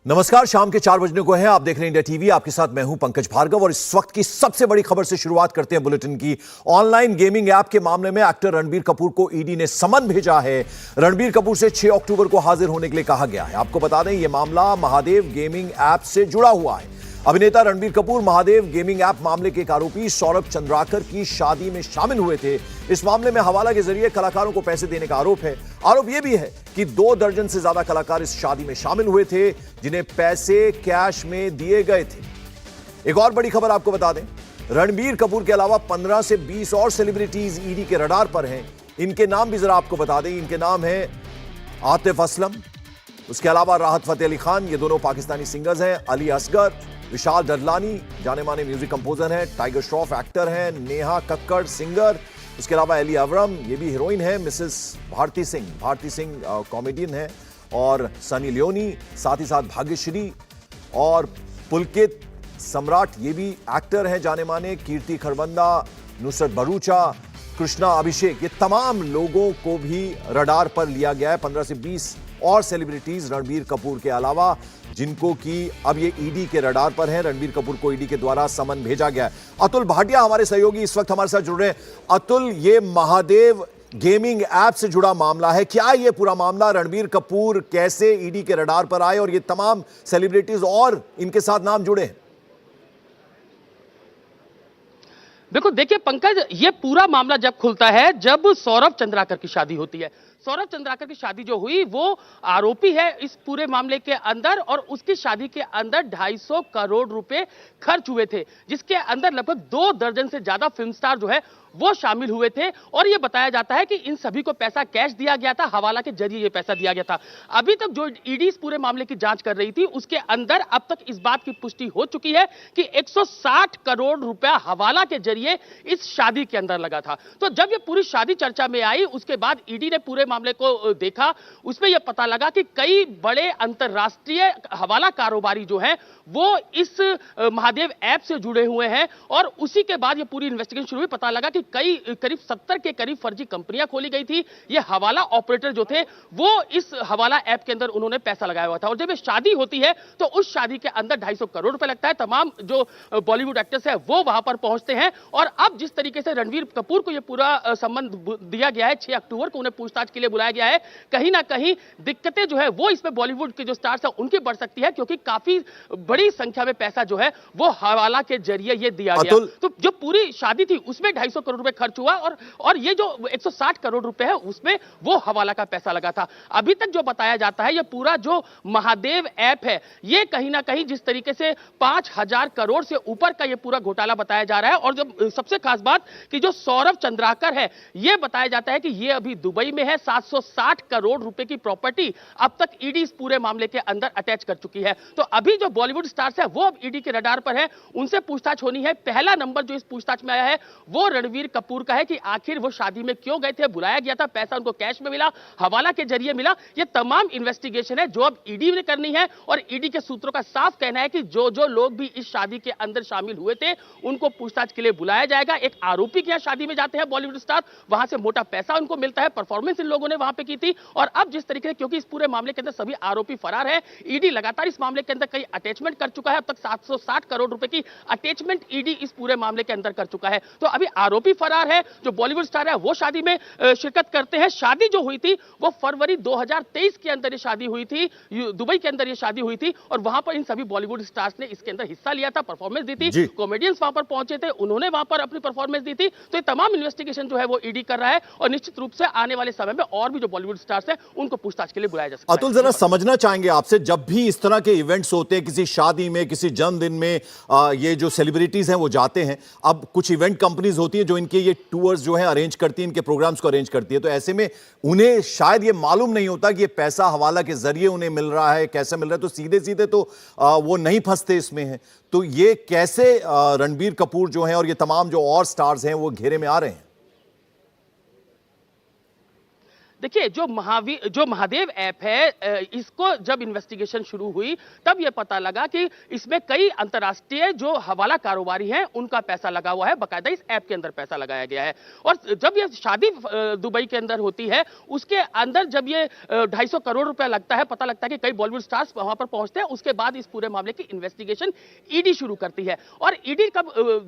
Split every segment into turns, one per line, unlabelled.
नमस्कार, शाम के 4 बजने को है। आप देख रहे हैं इंडिया टीवी। आपके साथ मैं हूं पंकज भार्गव और इस वक्त की सबसे बड़ी खबर से शुरुआत करते हैं बुलेटिन की। ऑनलाइन गेमिंग ऐप के मामले में एक्टर रणबीर कपूर को ईडी ने समन भेजा है। रणबीर कपूर से 6 अक्टूबर को हाजिर होने के लिए कहा गया है। आपको बता दें, यह मामला महादेव गेमिंग ऐप से जुड़ा हुआ है। अभिनेता रणबीर कपूर महादेव गेमिंग ऐप मामले के एक आरोपी सौरभ चंद्राकर की शादी में शामिल हुए थे। इस मामले में हवाला के जरिए कलाकारों को पैसे देने का आरोप है। आरोप यह भी है कि 2 दर्जन से ज्यादा कलाकार इस शादी में शामिल हुए थे, जिन्हें पैसे कैश में दिए गए थे। एक और बड़ी खबर आपको बता दें, रणबीर कपूर के अलावा 15 से 20 और सेलिब्रिटीज ईडी के रडार पर हैं। इनके नाम भी जरा आपको बता दें। इनके नाम है आतिफ असलम, उसके अलावा राहत फतेह अली खान, ये दोनों पाकिस्तानी सिंगर्स हैं। अली असगर, विशाल डडलानी जाने माने म्यूजिक कंपोजर हैं। टाइगर श्रॉफ एक्टर हैं। नेहा कक्कड़ सिंगर, उसके अलावा एली अवरम, ये भी हीरोइन है। मिसेस भारती सिंह कॉमेडियन है। और सनी लियोनी, साथ ही साथ भाग्यश्री और पुलकित सम्राट, ये भी एक्टर हैं जाने माने। कीर्ति खरबंदा, नुसरत भरूचा, कृष्णा अभिषेक, ये तमाम लोगों को भी रडार पर लिया गया है। 15 से 20 और सेलिब्रिटीज रणबीर कपूर के अलावा, जिनको कि अब ये ईडी के रडार पर हैं। रणबीर कपूर को ईडी के द्वारा समन भेजा गया है। अतुल भाटिया हमारे सहयोगी इस वक्त हमारे साथ जुड़ रहे हैं। अतुल, ये महादेव गेमिंग ऐप से जुड़ा मामला है, क्या ये पूरा मामला? रणबीर कपूर कैसे ईडी के रडार पर आए और ये तमाम सेलिब्रिटीज और इनके साथ नाम जुड़े हैं?
देखो, देखिए पंकज, ये पूरा मामला जब खुलता है जब सौरभ चंद्राकर की शादी होती है। सौरभ चंद्राकर की शादी जो हुई, वो आरोपी है इस पूरे मामले के अंदर, और उसकी शादी के अंदर 250 करोड़ रुपए खर्च हुए थे, जिसके अंदर लगभग 2 दर्जन से ज्यादा फिल्म स्टार जो है वो शामिल हुए थे। और यह बताया जाता है कि इन सभी को पैसा कैश दिया गया था, हवाला के जरिए यह पैसा दिया गया था। अभी तक जो ईडी इस पूरे मामले की जांच कर रही थी, उसके अंदर अब तक इस बात की पुष्टि हो चुकी है कि 160 करोड़ रुपया हवाला के जरिए इस शादी के अंदर लगा था। तो जब यह पूरी शादी चर्चा में आई, उसके बाद ईडी ने पूरे मामले को देखा। उसमें यह पता लगा कि कई बड़े अंतरराष्ट्रीय हवाला कारोबारी जो हैं वो इस महादेव ऐप से जुड़े हुए हैं। और उसी के बाद यह पूरी इन्वेस्टिगेशन शुरू हुई। पता लगा कि करीब 70 के करीब फर्जी कंपनियां खोली गई थी। ये हवाला ऑपरेटर जो थे वो इस हवाला ऐप के अंदर उन्होंने पैसा लगाया हुआ था। और जब ये शादी होती है तो उस शादी के अंदर 250 करोड़ रुपए लगता है। तमाम जो बॉलीवुड एक्टर्स है वो वहां पर पहुंचते हैं। और अब जिस तरीके से रणबीर कपूर को यह पूरा संबंध दिया गया है, 6 अक्टूबर को उन्हें पूछताछ के लिए बुलाया गया है, कहीं ना कहीं दिक्कतें जो है वो इसमें बॉलीवुड के जो स्टार्स है उनकी बढ़ सकती है, क्योंकि काफी बड़ी संख्या में पैसा जो है वो हवाला के जरिए ये दिया गया। तो जो पूरी शादी थी उसमें 250 करोड़ रुपए खर्च हुआ, और ये जो 160 करोड़ रुपए है उसमें वो हवाला का पैसा लगा था। अभी तक जो बताया जाता है, ये पूरा जो महादेव ऐप है, ये कहीं ना कहीं जिस तरीके से 5000 करोड़ से ऊपर का ये पूरा घोटाला बताया जा रहा है। और जो सबसे खास बात कि जो सौरभ चंद्राकर है, ये बताया जाता है कि ये अभी दुबई में है। 760 करोड़ रुपए की प्रॉपर्टी अब तक ईडी इस पूरे मामले के अंदर अटैच कर चुकी है। तो अभी जो बॉलीवुड स्टार्स है वो अब ईडी के रडार पर है, उनसे पूछताछ होनी है। पहला नंबर जो इस पूछताछ में आया है वो रणबीर कपूर का है कि आखिर वो शादी में क्यों गए थे, बुलाया गया था, पैसा उनको कैश में मिला, हवाला के जरिए मिला। ये तमाम इन्वेस्टिगेशन है जो अब ईडी ने करनी है। और ईडी के सूत्रों का साफ कहना है कि जो जो लोग भी इस शादी के अंदर शामिल हुए थे उनको पूछताछ के लिए बुलाया जाएगा। एक आरोपी के यहाँ शादी में जाते हैं बॉलीवुड स्टार, वहां से मोटा पैसा उनको मिलता है, परफॉर्मेंस इन लोगों ने वहां पे की थी। और अब जिस तरीके से, क्योंकि इस पूरे मामले के अंदर सभी आरोपी फरार है, ईडी लगातार इस मामले के अंदर कई अटैचमेंट कर चुका है। अब तक 760 करोड़ रुपए की अटैचमेंट ईडी इस पूरे मामले के अंदर कर चुका है। तो अभी आरोपी फरार है, जो बॉलीवुड स्टार है वो शादी में शिरकत करते हैं। शादी जो हुई थी वो फरवरी 2023 के अंदर ये शादी हुई थी, दुबई के अंदर ये शादी हुई थी। और वहां पर इन सभी बॉलीवुड स्टार्स ने इसके अंदर हिस्सा लिया था, परफॉर्मेंस दी थी। कॉमेडियंस वहां पर पहुंचे थे, उन्होंने वहां पर अपनी परफॉर्मेंस दी थी। तो ये तमाम इन्वेस्टिगेशन जो है वो ईडी कर रहा है, और निश्चित रूप से आने वाले समय में और भी जो बॉलीवुड स्टार्स हैं उनको पूछताछ के लिए बुलाया जा सकता है।
अतुल, जरा समझना चाहेंगे आपसे, जब भी इस तरह के इवेंट्स होते हैं, किसी शादी में, किसी जन्मदिन में, ये जो सेलिब्रिटीज हैं वो जाते हैं। अब कुछ इवेंट कंपनीज होती है जो इनके ये टूर्स जो है अरेंज करती है, इनके प्रोग्राम्स को अरेंज करती है। तो ऐसे में उन्हें शायद ये मालूम नहीं होता कि ये पैसा हवाला के जरिए उन्हें मिल रहा है, कैसे मिल रहा है। तो सीधे सीधे तो वो नहीं फंसते इसमें है। तो ये कैसे रणबीर कपूर जो है और ये तमाम जो और स्टार्स हैं वो घेरे में आ रहे हैं?
देखिए, जो महादेव ऐप है, इसको जब इन्वेस्टिगेशन शुरू हुई तब यह पता लगा कि इसमें कई अंतर्राष्ट्रीय जो हवाला कारोबारी हैं उनका पैसा लगा हुआ है, बकायदा इस ऐप के अंदर पैसा लगाया गया है। और जब यह शादी दुबई के अंदर होती है, उसके अंदर जब ये 250 करोड़ रुपया लगता है, पता लगता है कि कई बॉलीवुड स्टार्स वहां पर पहुंचते हैं। उसके बाद इस पूरे मामले की इन्वेस्टिगेशन ईडी शुरू करती है, और ईडी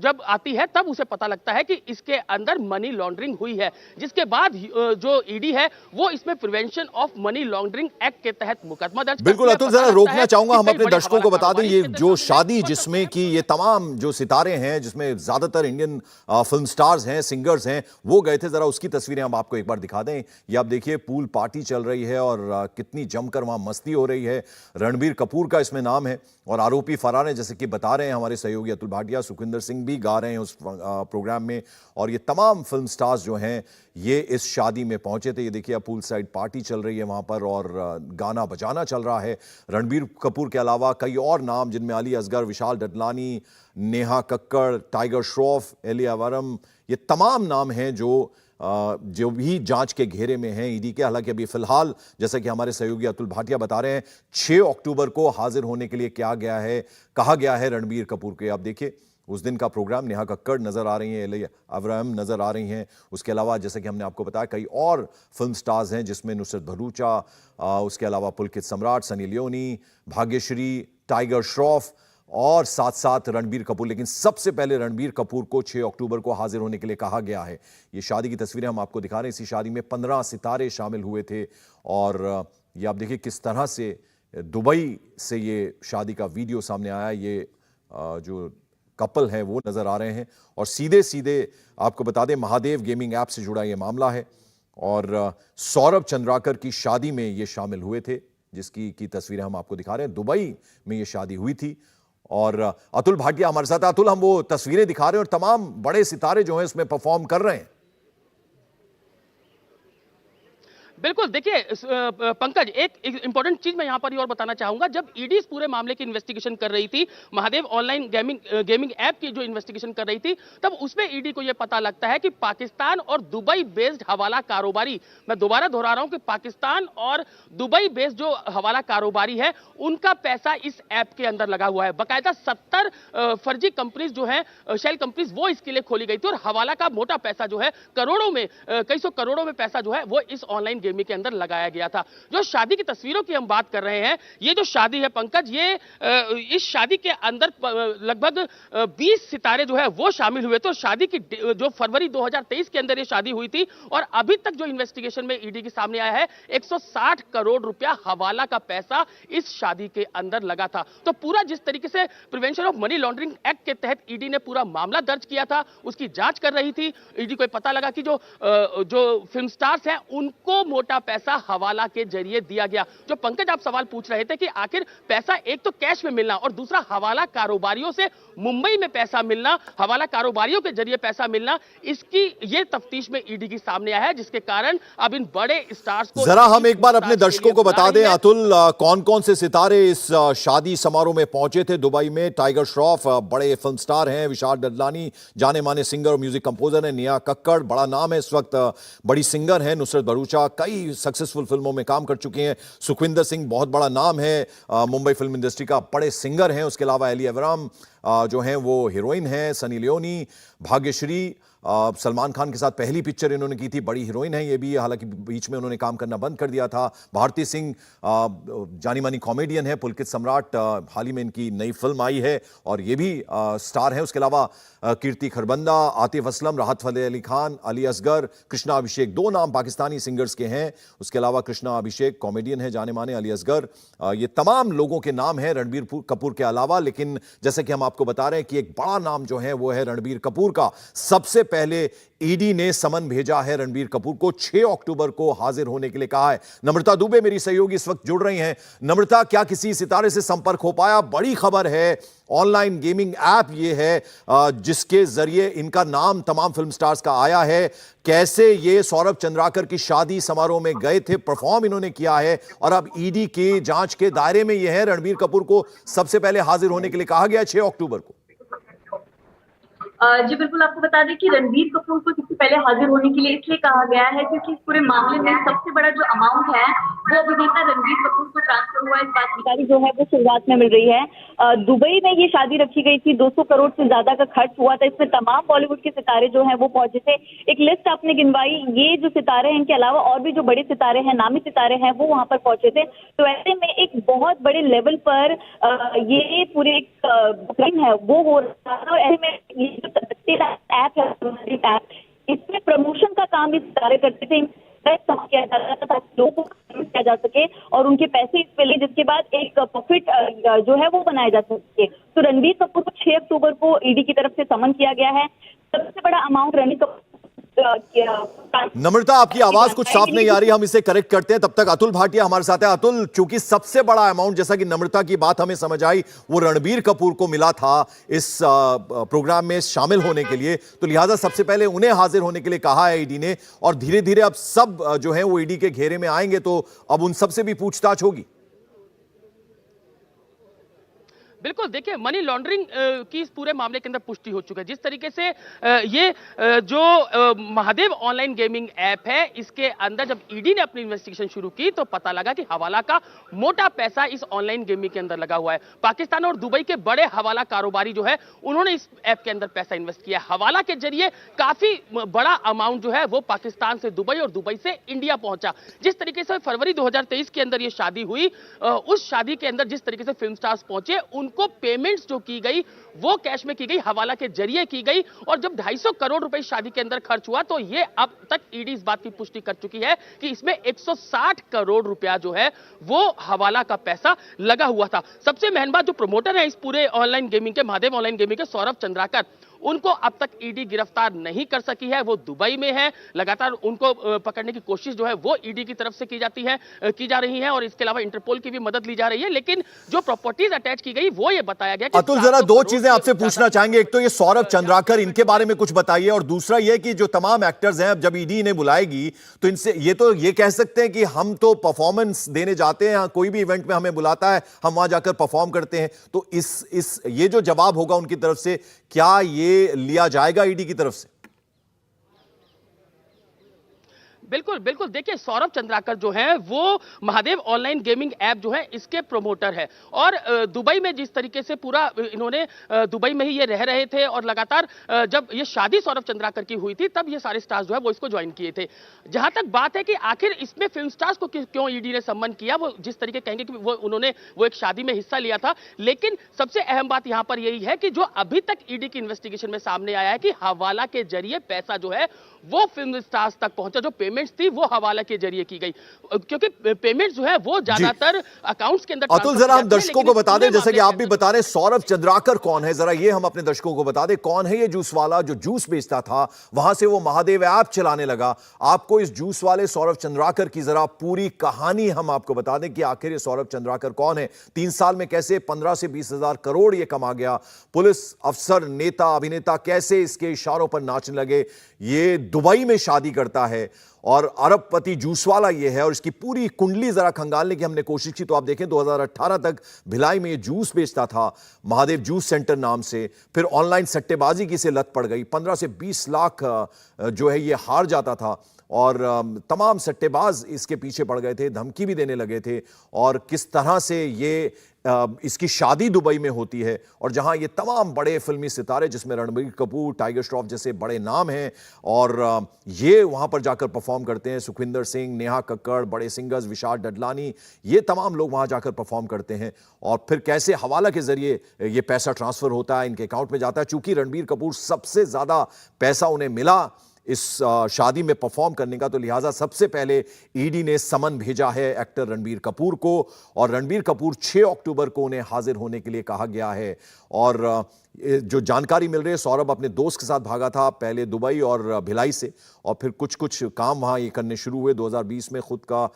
जब आती है तब उसे पता लगता है कि इसके अंदर मनी लॉन्ड्रिंग हुई है, जिसके बाद जो ईडी है वो इसमें prevention of money laundering act के तहत मुकदमा दर्ज।
बिल्कुल अतुल, जरा रोकना चाहूंगा, हम अपने दर्शकों को बता दें ये जो शादी जिसमें कि ये तमाम जो सितारे हैं, जिसमें ज्यादातर इंडियन फिल्म स्टार्स हैं, सिंगर्स हैं, वो गए थे, जरा उसकी तस्वीरें हम आपको एक बार दिखा दें। ये आप देखिए पूल पार्टी चल रही है और कितनी जमकर वहां मस्ती हो रही है। रणबीर कपूर का इसमें नाम है और आरोपी फरार है, जैसे कि बता रहे हैं हमारे सहयोगी अतुल भाटिया। सुखविंदर सिंह भी गा रहे हैं उस प्रोग्राम में, और ये तमाम फिल्म स्टार्स जो हैं ये इस शादी में पहुंचे थे। ये देखिए पूल साइड पार्टी चल रही है वहां पर और गाना बजाना चल रहा है। रणबीर कपूर के अलावा कई और नाम, जिनमें अली असगर, विशाल डडलानी, नेहा कक्कड़, टाइगर श्रॉफ, एलिया वरम, ये तमाम नाम हैं जो भी जांच के घेरे में हैं ईडी के। हालांकि अभी फिलहाल जैसा कि हमारे सहयोगी अतुल भाटिया बता रहे हैं 6 अक्टूबर को हाजिर होने के लिए कहा गया है रणबीर कपूर के। आप देखिए उस दिन का प्रोग्राम, नेहा कक्कड़ नजर आ रही हैं, एलिया वरम नजर आ रही हैं। उसके अलावा जैसे कि हमने आपको बताया कई और फिल्म स्टार्स हैं, जिसमें नुसरत भरूचा, उसके अलावा पुलकित सम्राट, सनी लियोनी, भाग्यश्री, टाइगर श्रॉफ और साथ साथ रणबीर कपूर। लेकिन सबसे पहले रणबीर कपूर को 6 अक्टूबर को हाजिर होने के लिए कहा गया है। ये शादी की तस्वीरें हम आपको दिखा रहे हैं। इसी शादी में 15 सितारे शामिल हुए थे और ये आप देखिए किस तरह से दुबई से ये शादी का वीडियो सामने आया। ये जो कपल है वो नजर आ रहे हैं और सीधे सीधे आपको बता दें महादेव गेमिंग ऐप से जुड़ा ये मामला है और सौरभ चंद्राकर की शादी में ये शामिल हुए थे, जिसकी तस्वीरें हम आपको दिखा रहे हैं। दुबई में ये शादी हुई थी और अतुल भाटिया हमारे साथ। अतुल, हम वो तस्वीरें दिखा रहे हैं और तमाम बड़े सितारे जो हैं इसमें परफॉर्म कर रहे हैं।
बिल्कुल, देखिए पंकज, एक इंपॉर्टेंट चीज मैं यहां पर ही और बताना चाहूंगा। जब ईडी इस पूरे मामले की इन्वेस्टिगेशन कर रही थी, महादेव ऑनलाइन गेमिंग ऐप की जो इन्वेस्टिगेशन कर रही थी, तब उसमें ईडी को यह पता लगता है कि पाकिस्तान और दुबई बेस्ड हवाला कारोबारी, मैं दोबारा दोहरा रहा हूं कि पाकिस्तान और दुबई बेस्ड जो हवाला कारोबारी है उनका पैसा इस ऐप के अंदर लगा हुआ है। बाकायदा 70 फर्जी कंपनीज जो है, शेल कंपनीज, वो इसके लिए खोली गई थी और हवाला का मोटा पैसा जो है करोड़ों में, कई सौ करोड़ों में पैसा जो है वो इस ऑनलाइन गेमिंग के अंदर लगाया गया था। जो शादी की तस्वीरों की हम बात कर रहे हैं, ये जो शादी है पंकज, ये इस शादी के अंदर लगभग 20 सितारे जो है वो शामिल हुए थे और शादी की जो फरवरी 2023 के अंदर ये शादी हुई थी और अभी तक जो इन्वेस्टिगेशन में ईडी के सामने आया है 160 करोड़ रुपया हवाला का पैसा इस शादी के अंदर लगा था। तो पूरा जिस तरीके से prevention of money laundering act के तहत ईडी ने पूरा मामला दर्ज किया था, उसकी जांच कर रही थी। ईडी को पता लगा कि जो फिल्म स्टार्स हैं उनको मोटा पैसा हवाला के जरिए दिया गया। जो पंकज आप सवाल पूछ रहे थे कि आखिर पैसा एक तो कैश में मिलना और दूसरा हवाला कारोबारियों से मुंबई में पैसा मिलना, हवाला कारोबारियों के जरिए पैसा मिलना, इसकी ये तफ्तीश में ईडी के सामने आया है, जिसके कारण अब इन बड़े स्टार्स को
जरा हम एक बार अपने दर्शकों को बता दें अतुल, कौन कौन से सितारे इस शादी समारोह में पहुंचे थे दुबई में। टाइगर श्रॉफ बड़े फिल्म स्टार हैं, विशाल डडलानी जाने माने सिंगर और म्यूजिक कंपोजर हैं, नेहा कक्कड़ बड़ा नाम है इस वक्त, बड़ी सिंगर हैं, नुसरत भरूचा कई सक्सेसफुल फिल्मों में काम कर चुके हैं, सुखविंदर सिंह बहुत बड़ा नाम है मुंबई फिल्म इंडस्ट्री का, बड़े सिंगर हैं। उसके अलावा एलिया वरम जो हैं वो हीरोइन हैं, सनी लियोनी, भाग्यश्री सलमान खान के साथ पहली पिक्चर इन्होंने की थी, बड़ी हीरोइन है ये भी, हालांकि बीच में उन्होंने काम करना बंद कर दिया था। भारती सिंह जानी मानी कॉमेडियन है, पुलकित सम्राट हाल ही में इनकी नई फिल्म आई है और ये भी स्टार है। उसके अलावा कीर्ति खरबंदा, आतिफ असलम, राहत फतेह अली खान, अली असगर, कृष्णा अभिषेक, 2 नाम पाकिस्तानी सिंगर्स के हैं। उसके अलावा कृष्णा अभिषेक कॉमेडियन है जाने माने, अली असगर, ये तमाम लोगों के नाम हैं रणबीर कपूर के अलावा। लेकिन जैसे कि हम आपको बता रहे हैं कि एक बड़ा नाम जो है वो है रणबीर कपूर का। सबसे पहले ईडी ने समन भेजा है रणबीर कपूर को, 6 अक्टूबर को हाजिर होने के लिए कहा है। नम्रता दुबे मेरी सहयोगी इस वक्त जुड़ रही हैं। नम्रता, क्या किसी सितारे से संपर्क हो पाया? बड़ी खबर है, ऑनलाइन गेमिंग ऐप ये है जिसके जरिए इनका नाम तमाम फिल्म स्टार्स का आया है। कैसे ये सौरभ चंद्राकर की शादी समारोह में गए थे, परफॉर्म इन्होंने किया है और अब ईडी के जांच के दायरे में ये है। रणबीर कपूर को सबसे पहले हाजिर होने के लिए कहा गया 6 अक्टूबर को।
जी बिल्कुल, आपको बता दें कि रणबीर कपूर को सबसे पहले हाजिर होने के लिए इसलिए कहा गया है क्योंकि इस पूरे मामले में सबसे बड़ा जो अमाउंट है वो अभिनेता रणबीर कपूर को ट्रांसफर हुआ। इस बात की जानकारी जो है वो शुरुआत में मिल रही है। दुबई में ये शादी रखी गई थी, 200 करोड़ से ज्यादा का खर्च हुआ था। इसमें तमाम बॉलीवुड के सितारे जो हैं वो पहुंचे थे। एक लिस्ट आपने गिनवाई, ये जो सितारे हैं इनके अलावा और भी जो बड़े सितारे हैं, नामी सितारे हैं, वो वहां पर पहुंचे थे। तो ऐसे में एक बहुत बड़े लेवल पर ये पूरे एक बुकिंग है वो हो रहा था। और ऐसे में ये जो ऐप है, इसमें प्रमोशन का काम इस सितारे करते थे। किया जाता था ताकि लोगों को किया जा सके और उनके पैसे इस पे ले, जिसके बाद एक प्रॉफिट जो है वो बनाया जा सके। तो रणबीर कपूर को 6 अक्टूबर को ईडी की तरफ से समन किया गया है। सबसे बड़ा अमाउंट रणबीर कपूर
नम्रता, आपकी आवाज कुछ साफ नहीं आ रही, हम इसे करेक्ट करते हैं। तब तक अतुल भाटिया हमारे साथ है। अतुल, चूंकि सबसे बड़ा अमाउंट, जैसा कि नम्रता की बात हमें समझ आई, वो रणबीर कपूर को मिला था इस प्रोग्राम में शामिल होने के लिए, तो लिहाजा सबसे पहले उन्हें हाजिर होने के लिए कहा है ईडी ने, और धीरे धीरे अब सब जो है वो ईडी के घेरे में आएंगे, तो अब उन सबसे भी पूछताछ होगी।
बिल्कुल, देखिए मनी लॉन्ड्रिंग की इस पूरे मामले के अंदर पुष्टि हो चुकी है। जिस तरीके से ये जो महादेव ऑनलाइन गेमिंग ऐप है, इसके अंदर जब ईडी ने अपनी इन्वेस्टिगेशन शुरू की तो पता लगा कि हवाला का मोटा पैसा इस ऑनलाइन गेमिंग के अंदर लगा हुआ है। पाकिस्तान और दुबई के बड़े हवाला कारोबारी जो है उन्होंने इस ऐप के अंदर पैसा इन्वेस्ट किया। हवाला के जरिए काफी बड़ा अमाउंट जो है वो पाकिस्तान से दुबई और दुबई से इंडिया पहुंचा। जिस तरीके से फरवरी 2023 के अंदर ये शादी हुई, उस शादी के अंदर जिस तरीके से फिल्म स्टार्स पहुंचे, उनको पेमेंट्स जो की गई वो कैश में की गई, हवाला के जरिए की गई। और जब 250 करोड़ रुपए शादी के अंदर खर्च हुआ तो ये अब तक ईडी इस बात की पुष्टि कर चुकी है कि इसमें 160 करोड़ रुपया जो है वो हवाला का पैसा लगा हुआ था। सबसे महंगा बात, जो प्रमोटर है इस पूरे ऑनलाइन गेमिंग के, महादेव ऑनलाइन गेमिंग के, सौरभ चंद्राकर, उनको अब तक ईडी गिरफ्तार नहीं कर सकी है। वो दुबई में है। लगातार उनको पकड़ने की कोशिश जो है वो ईडी की तरफ से की जा रही है और इसके अलावा इंटरपोल की भी मदद ली जा रही है। लेकिन जो प्रॉपर्टीज अटैच की गई वो ये बताया गया कि
अतुल, जरा दो चीजें आपसे पूछना चाहेंगे। एक तो ये सौरभ चंद्राकर, इनके बारे में कुछ बताइए, और दूसरा ये कि जो तमाम एक्टर्स हैं, अब जब ईडी इन्हें बुलाएगी तो इनसे ये कह सकते हैं कि हम तो परफॉर्मेंस देने जाते हैं, कोई भी इवेंट में हमें बुलाता है, हम वहां जाकर परफॉर्म करते हैं, तो ये जो जवाब होगा उनकी तरफ से, क्या ये लिया जाएगा ईडी की तरफ से?
बिल्कुल बिल्कुल, देखिए सौरभ चंद्राकर जो है वो महादेव ऑनलाइन गेमिंग ऐप जो है इसके प्रोमोटर है। और दुबई में जिस तरीके से पूरा इन्होंने दुबई में ही ये रह रहे थे और लगातार जब ये शादी सौरभ चंद्राकर की हुई थी तब ये सारे स्टार्स जो है वो इसको ज्वाइन किए थे। जहां तक बात है कि आखिर इसमें फिल्म स्टार्स को क्यों ईडी ने सम्मन किया, वो जिस तरीके कहेंगे कि उन्होंने एक शादी में हिस्सा लिया था। लेकिन सबसे अहम बात यहां पर यही है कि जो अभी तक ईडी की इन्वेस्टिगेशन में सामने आया है कि हवाला के जरिए पैसा जो है वो फिल्म स्टार्स तक पहुंचा। जो पेमेंट्स थी वो हवाला के जरिए की गई, क्योंकि पेमेंट्स जो है वो ज्यादातर अकाउंट्स के अंदर।
अतुल, जरा हम दर्शकों को बता दें, जैसे कि आप भी बता रहे, सौरभ चंद्राकर कौन है, जरा ये हम अपने दर्शकों को बता दें। कौन है ये जूस वाला जो जूस बेचता था, वहां से वो महादेव ऐप चलाने लगा। आपको इस जूस वाले सौरभ चंद्राकर की जरा पूरी कहानी हम आपको बता दें कि आखिर ये सौरभ चंद्राकर कौन है। 3 साल में कैसे 15 से 20 हजार करोड़ ये कमा गया। पुलिस अफसर, नेता, अभिनेता कैसे इसके इशारों पर नाचने लगे। ये दुबई में शादी करता है और अरबपति जूसवाला ये है, और इसकी पूरी कुंडली जरा खंगालने की हमने कोशिश की तो आप देखें 2018 तक भिलाई में ये जूस बेचता था महादेव जूस सेंटर नाम से। फिर ऑनलाइन सट्टेबाजी की से लत पड़ गई, 15 से 20 लाख जो है ये हार जाता था और तमाम सट्टेबाज इसके पीछे पड़ गए थे, धमकी भी देने लगे थे। और किस तरह से ये इसकी शादी दुबई में होती है और जहां ये तमाम बड़े फिल्मी सितारे, जिसमें रणबीर कपूर, टाइगर श्रॉफ जैसे बड़े नाम हैं, और ये वहां पर जाकर परफॉर्म करते हैं। सुखविंदर सिंह, नेहा कक्कड़, बड़े सिंगर्स, विशाल डडलानी, ये तमाम लोग वहां जाकर परफॉर्म करते हैं। और फिर कैसे हवाला के जरिए ये पैसा ट्रांसफर होता है, इनके अकाउंट में जाता है। चूंकि रणबीर कपूर सबसे ज्यादा पैसा उन्हें मिला इस शादी में परफॉर्म करने का, तो लिहाजा सबसे पहले ईडी ने समन भेजा है एक्टर रणबीर कपूर को, और रणबीर कपूर 6 अक्टूबर को उन्हें हाजिर होने के लिए कहा गया है। और जो जानकारी मिल रही है, सौरभ अपने दोस्त के साथ भागा था, पहले दुबई और भिलाई से, और फिर कुछ काम वहाँ ये करने शुरू हुए। 2020 में खुद का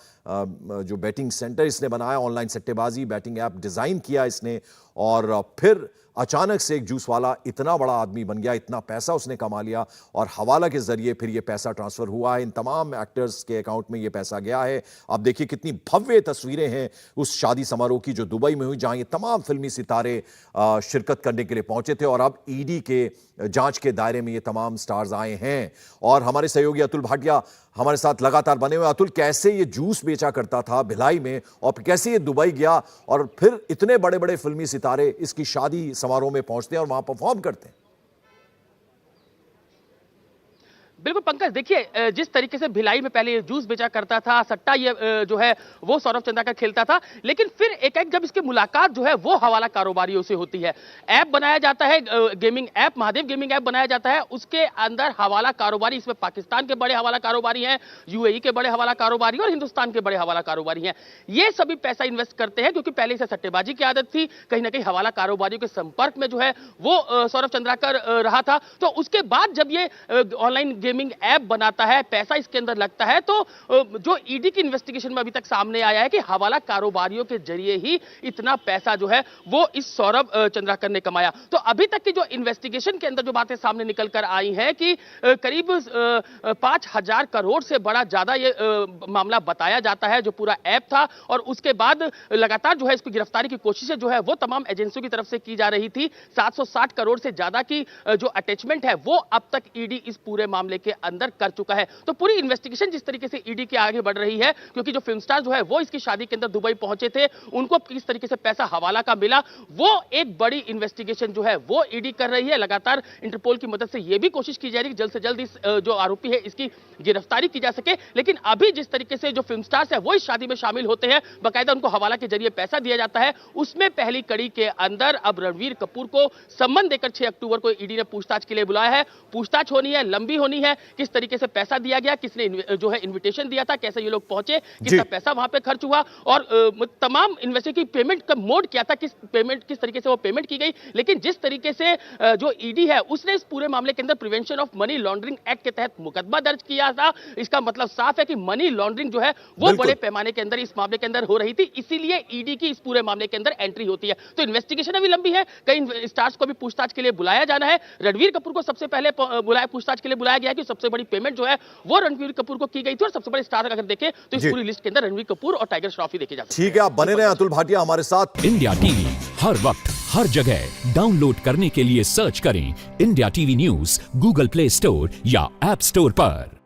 जो बैटिंग सेंटर इसने बनाया, ऑनलाइन सट्टेबाजी बैटिंग ऐप डिज़ाइन किया इसने, और फिर अचानक से एक जूस वाला इतना बड़ा आदमी बन गया, इतना पैसा उसने कमा लिया, और हवाला के जरिए फिर ये पैसा ट्रांसफर हुआ है। इन तमाम एक्टर्स के अकाउंट में ये पैसा गया है। अब देखिए कितनी भव्य तस्वीरें हैं उस शादी समारोह की जो दुबई में हुई, जहां ये तमाम फिल्मी सितारे शिरकत करने के लिए पहुंचे पहुंचे थे और अब ईडी के जांच के दायरे में ये तमाम स्टार्स आए हैं। और हमारे सहयोगी अतुल भाटिया हमारे साथ लगातार बने हुए। अतुल, कैसे ये जूस बेचा करता था भिलाई में और फिर कैसे ये दुबई गया और फिर इतने बड़े बड़े फिल्मी सितारे इसकी शादी समारोह में पहुंचते हैं और वहां परफॉर्म करते हैं?
बिल्कुल पंकज, देखिए जिस तरीके से भिलाई में पहले ये जूस बेचा करता था, सट्टा ये जो है वो सौरभ चंद्राकर खेलता था, लेकिन फिर एक जब इसकी मुलाकात जो है वो हवाला कारोबारियों से होती है। ऐप बनाया जाता है, gaming app, Mahadev gaming app बनाया जाता है, उसके अंदर हवाला कारोबारी, इसमें पाकिस्तान के बड़े हवाला कारोबारी हैं, यूएई के बड़े हवाला कारोबारी और हिंदुस्तान के बड़े हवाला कारोबारी हैं। ये सभी पैसा इन्वेस्ट करते हैं क्योंकि पहले से सट्टेबाजी की आदत थी, कहीं ना कहीं हवाला कारोबारियों के संपर्क में जो है वो सौरभ चंद्राकर रहा था। तो उसके बाद जब ये ऑनलाइन गेमिंग ऐप बनाता है, पैसा इसके अंदर लगता है, तो जो ईडी की इन्वेस्टिगेशन में अभी तक सामने आया है कि हवाला कारोबारियों के जरिए ही इतना पैसा जो है वो इस सौरभ चंद्राकर ने कमाया। तो अभी तक की जो इन्वेस्टिगेशन के अंदर जो बातें सामने निकल कर आई हैं कि करीब 5,000 करोड़ से बड़ा ज्यादा ये मामला बताया जाता है जो पूरा ऐप था। और उसके बाद लगातार जो है इसको गिरफ्तारी की कोशिशें जो है वो तमाम एजेंसियों की तरफ से की जा रही थी। 760 करोड़ से ज्यादा की जो अटैचमेंट है वो अब तक ईडी इस पूरे मामले के अंदर कर चुका है। तो पूरी इन्वेस्टिगेशन जिस तरीके से ईडी के आगे बढ़ रही है, क्योंकि जो फिल्म स्टार जो है वो इसकी शादी के अंदर दुबई पहुंचे थे, उनको किस तरीके से पैसा हवाला का मिला, वो एक बड़ी इन्वेस्टिगेशन जो है वो ईडी कर रही है। लगातार इंटरपोल की मदद से यह भी कोशिश की जा रही है कि जल्द से जल्द इस जो आरोपी है इसकी गिरफ्तारी की जा सके। लेकिन अभी जिस तरीके से जो फिल्म स्टार्स है वो इस शादी में शामिल होते हैं, बाकायदा उनको हवाला के जरिए पैसा दिया जाता है, उसमें पहली कड़ी के अंदर अब रणवीर कपूर को सम्मन देकर 6 अक्टूबर को ईडी ने पूछताछ के लिए बुलाया है। पूछताछ होनी है, लंबी होनी है, किस तरीके से पैसा दिया गया, किसने जो है इन्विटेशन दिया था, कैसे ये लोग पहुंचे, कितना पैसा वहां पे खर्च हुआ और तमाम इन्वेस्टर की पेमेंट का मोड क्या था, किस तरीके से वो पेमेंट की गई। लेकिन जिस तरीके से जो ईडी है उसने इस पूरे मामले के अंदर prevention of money laundering act के तहत मुकदमा दर्ज किया था, इसका मतलब साफ है कि मनी लॉन्ड्रिंग जो है वो बड़े पैमाने के अंदर इस मामले के अंदर हो रही थी, इसीलिए ईडी की इस पूरे मामले के अंदर एंट्री होती है। तो इन्वेस्टिगेशन अभी लंबी है, कई स्टार्स को भी पूछताछ के लिए बुलाया जाना है। रणवीर कपूर को सबसे पहले पूछताछ के लिए बुलाया गया कि सबसे बड़ी पेमेंट जो है वो रणवीर कपूर को की गई थी और सबसे बड़े स्टार अगर देखें तो इस पूरी लिस्ट के अंदर रणवीर कपूर और टाइगर श्रॉफ ही देखे जा सकते हैं।
ठीक है, आप बने रहे अतुल भाटिया हमारे साथ।
इंडिया टीवी हर वक्त हर जगह डाउनलोड करने के लिए सर्च करें India TV news Google play store या ऐप स्टोर पर।